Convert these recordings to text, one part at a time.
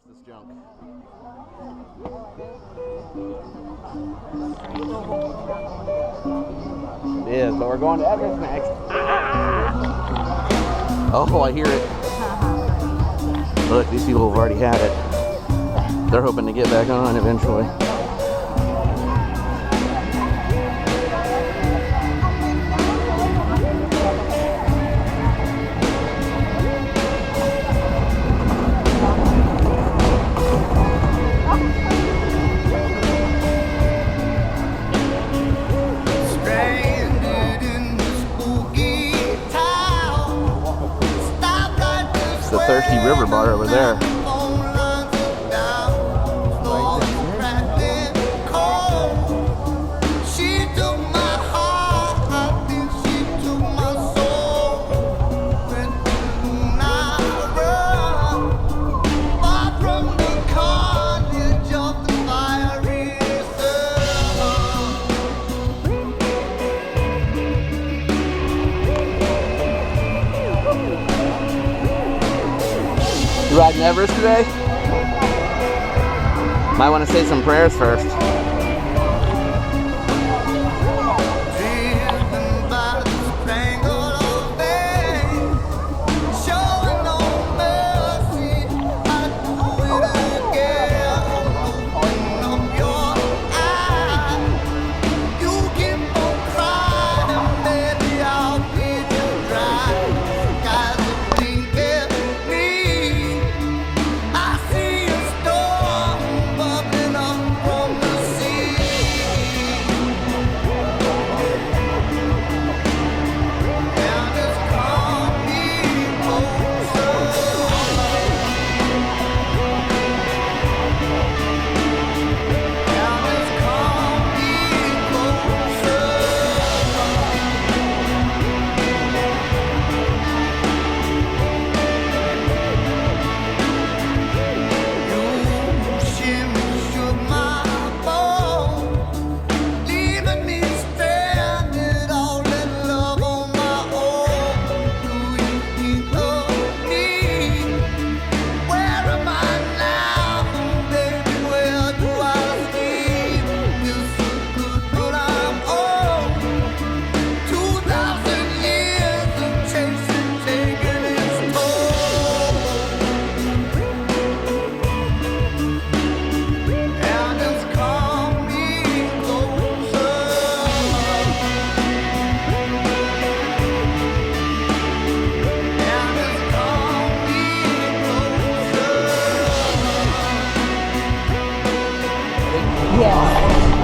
this junk. It is, but we're going to Everest next. Oh, I hear it. Look, these people have already had it. They're hoping to get back on eventually. It's the Thirsty River Bar over there. Riding Everest today? Might want to say some prayers first.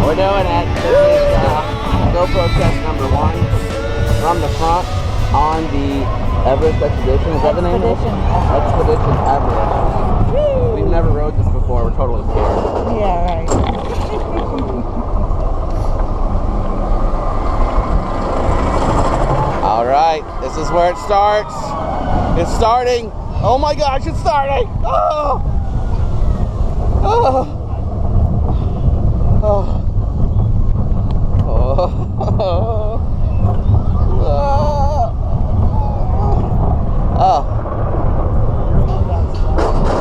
We're doing it. This is GoPro test number 1 from the front on the Everest Expedition. Is that the name? Expedition Everest. Woo! We've never rode this before. We're totally scared. Yeah, right. All right, this is where it starts. It's starting. Oh my gosh, it's starting. Oh. Oh. Oh.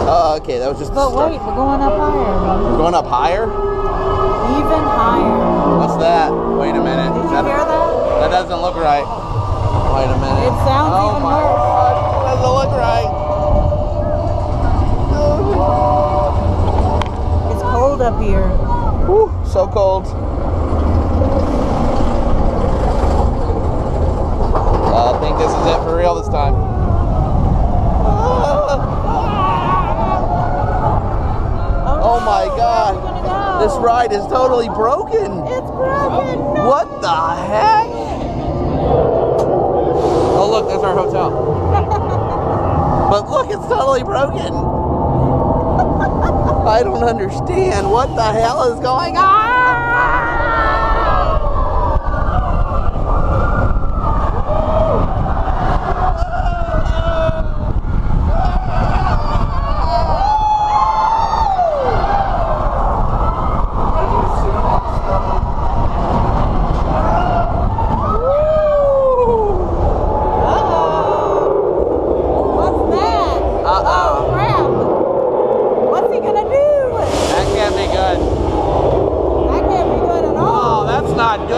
Oh, okay, that was just. But wait, we're going up higher. We're going up higher? Even higher. What's that? Wait a minute. Did you hear that? That doesn't look right. Wait a minute. It sounds oh even my worse. God. That doesn't look right. It's cold up here. Whew, so cold. I think this is it for real this time. Oh my God. This ride is totally broken. It's broken. No. What the heck? Oh look, there's our hotel. But look, it's totally broken. I don't understand. What the hell is going on?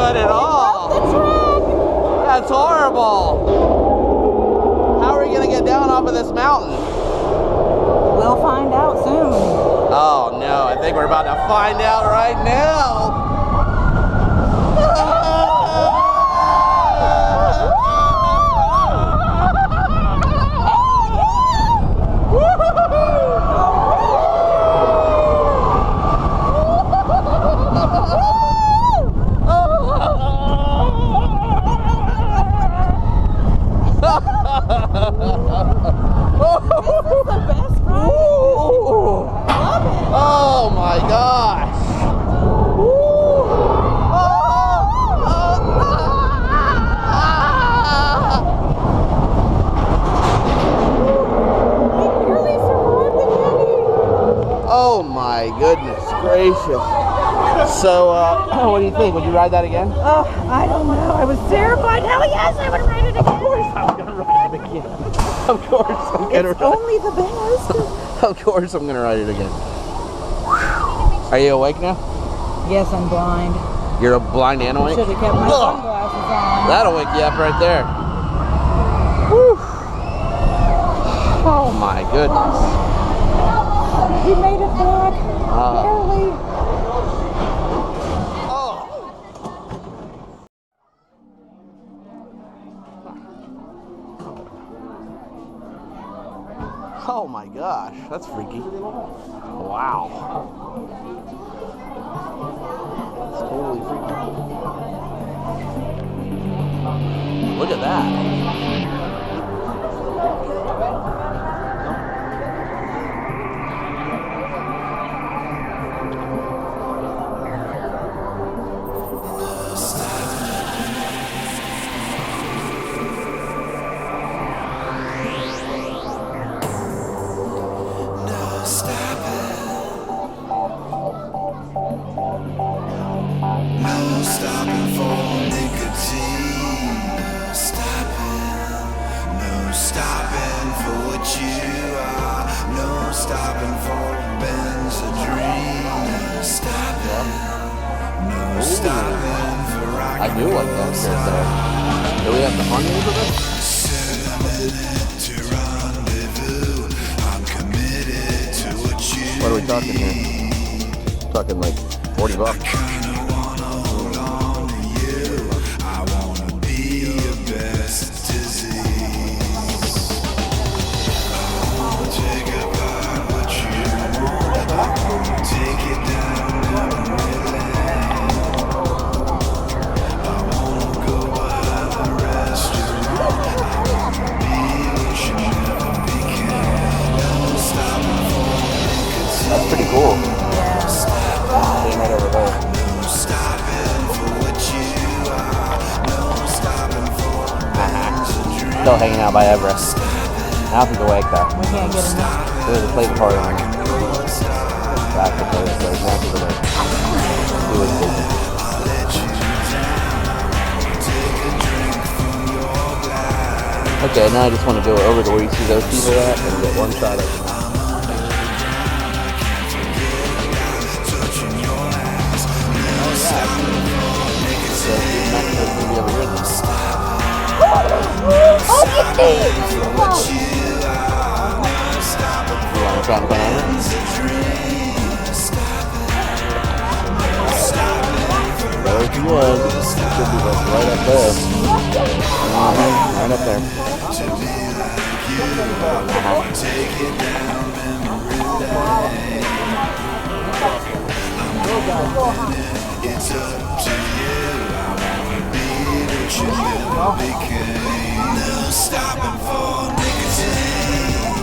good at all. That's horrible. How are we gonna get down off of this mountain? We'll find out soon. Oh no, I think we're about to find out right now. Oh my gosh! Oh my goodness gracious! So, what do you think? Would you ride that again? Oh, I don't know. I was terrified. Hell yes, I would ride it again. Of course I'm gonna ride it again. Of course I'm gonna It's ride it. only the best. Of course I'm gonna ride it again. Are you awake now? Yes, I'm blind. You're a blind and awake? Should have kept my sunglasses on. That'll wake you up right there. Whew. Oh my goodness. He made it back. Barely. Oh my gosh, that's freaky. Wow. That's totally freaky. Look at that. I do like that shirt there. Do we have the harmony for this? What are we talking here? Talking like 40 bucks. That's pretty cool. Sitting right over there. Still hanging out by Everest. Alfie's awake though. We can't get enough. There's a plate party on it. Back to play this place. Alfie's awake. Do his business. Okay, now I just want to go over to where you see those people at and get one shot of them. Try and find it. There she was. Should be like right up there. Right up there. It's up to you. I wanna be what you never became. No stopping for nicotine.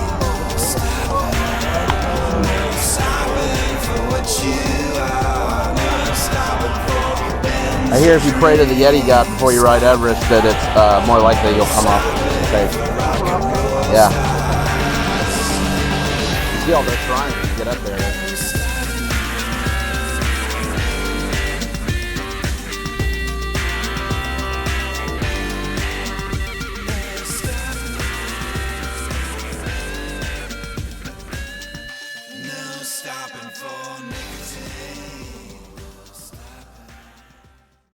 Stopping for what you are. No stopping for I hear if you pray to the Yeti God before you ride Everest, that it's more likely you'll come off safe. Yeah. You see all those shrines when you get up there. no stopping.